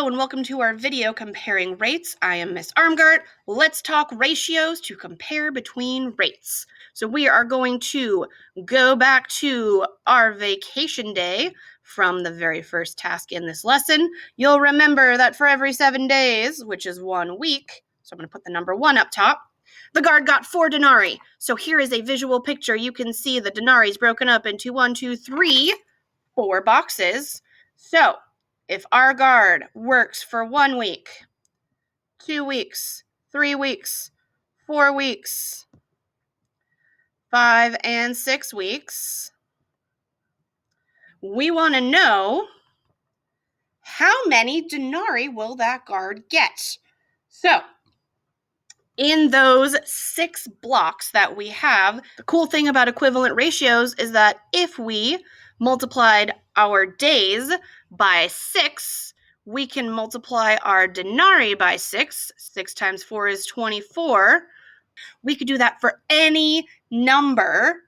Hello and welcome to our video comparing rates. I am Miss Armgart. Let's talk ratios to compare between rates. So we are going to go back to our vacation day from the very first task in this lesson. You'll remember that for every 7 days, which is 1 week, so I'm going to put the number 1 up top, the guard got 4 denarii. So here is a visual picture. You can see the denarii is broken up into 4 boxes. So if our guard works for 1 week, 2 weeks, 3 weeks, 4 weeks, 5 and 6 weeks, we want to know how many denarii will that guard get. So in those 6 blocks that we have, the cool thing about equivalent ratios is that if we multiplied our days by 6, we can multiply our denarii by 6. 6 times 4 is 24. We could do that for any number.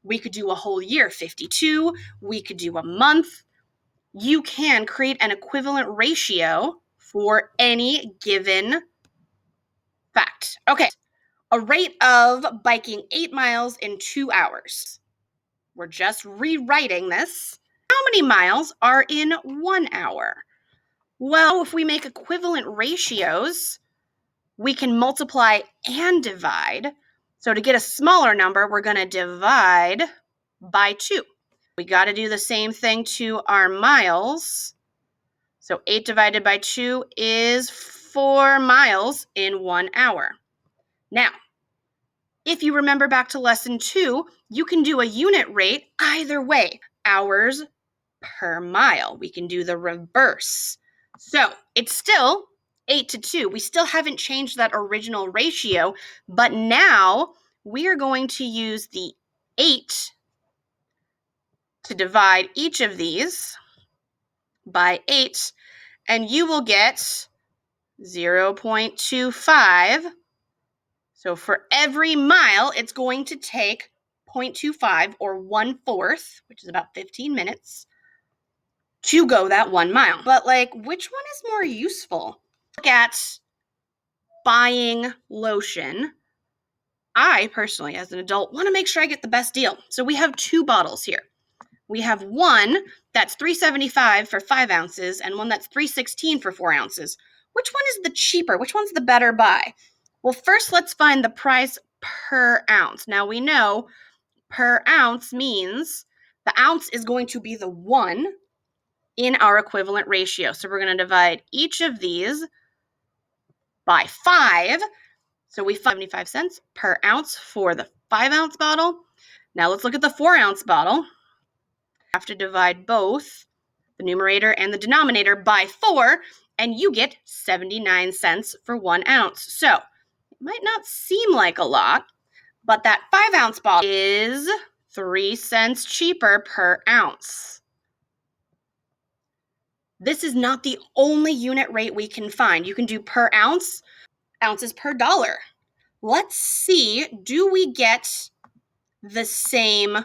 We could do a whole year, 52. We could do a month. You can create an equivalent ratio for any given fact. Okay, a rate of biking 8 miles in 2 hours. We're just rewriting this. How many miles are in 1 hour? Well, if we make equivalent ratios, we can multiply and divide. So to get a smaller number, we're going to divide by 2. We got to do the same thing to our miles. So 8 divided by 2 is 4 miles in 1 hour. Now, if you remember back to lesson 2, you can do a unit rate either way, hours per mile. We can do the reverse. So it's still 8 to 2. We still haven't changed that original ratio, but now we are going to use the 8 to divide each of these by 8, and you will get 0.25. So for every mile, it's going to take 0.25 or 1/4, which is about 15 minutes, to go that 1 mile. But which one is more useful? Look at buying lotion. I personally, as an adult, want to make sure I get the best deal. So we have 2 bottles here. We have one that's $3.75 for 5 ounces and one that's $3.16 for 4 ounces. Which one is the cheaper? Which one's the better buy? Well, first let's find the price per ounce. Now we know per ounce means the ounce is going to be the 1 in our equivalent ratio. So we're going to divide each of these by 5. So we find 75 cents per ounce for the 5-ounce bottle. Now let's look at the 4-ounce bottle. Have to divide both the numerator and the denominator by 4, and you get 79 cents for 1 ounce. So it might not seem like a lot, but that 5-ounce bottle is 3 cents cheaper per ounce. This is not the only unit rate we can find. You can do per ounce, ounces per dollar. Let's see, do we get the same?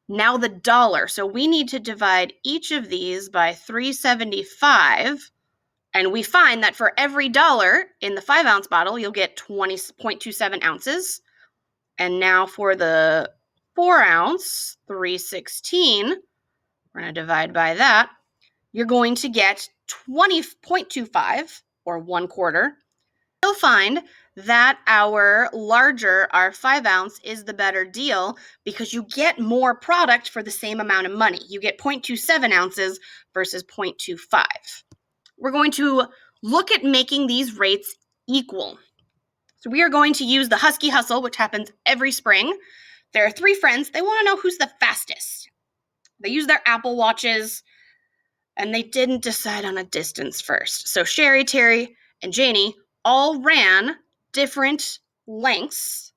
Now the dollar. So we need to divide each of these by 3.75. And we find that for every dollar in the 5-ounce bottle, you'll get 20.27 ounces. And now for the 4-ounce, 3.16, we're going to divide by that. You're going to get 20.25 or 1/4. You'll find that our 5-ounce is the better deal because you get more product for the same amount of money. You get 0.27 ounces versus 0.25. We're going to look at making these rates equal. So we are going to use the Husky Hustle, which happens every spring. There are 3 friends. They want to know who's the fastest. They use their Apple Watches, and they didn't decide on a distance first. So Sherry, Terry, and Janie all ran different lengths,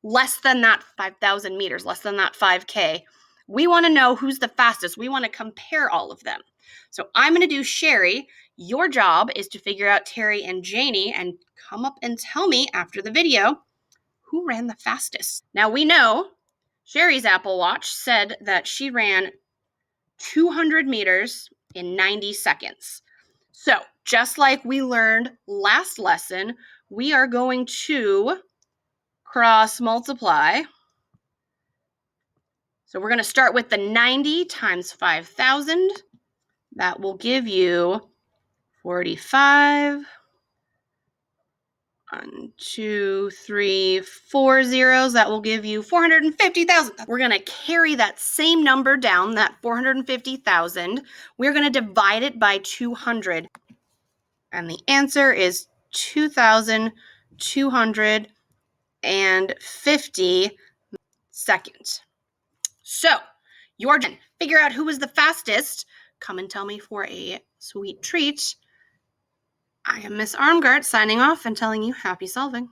less than that 5,000 meters, less than that 5K. We want to know who's the fastest. We want to compare all of them. So I'm going to do Sherry. Your job is to figure out Terry and Janie and come up and tell me after the video who ran the fastest. Now we know Sherry's Apple Watch said that she ran 200 meters in 90 seconds. So just like we learned last lesson, we are going to cross multiply. So we're going to start with the 90 times 5,000. That will give you 45. 1, 2, 3, 4 zeros. That will give you 450,000. We're going to carry that same number down, that 450,000. We're going to divide it by 200. And the answer is 2,250 seconds. So, your turn. Figure out who was the fastest. Come and tell me for a sweet treat. I am Miss Armgart signing off and telling you happy solving.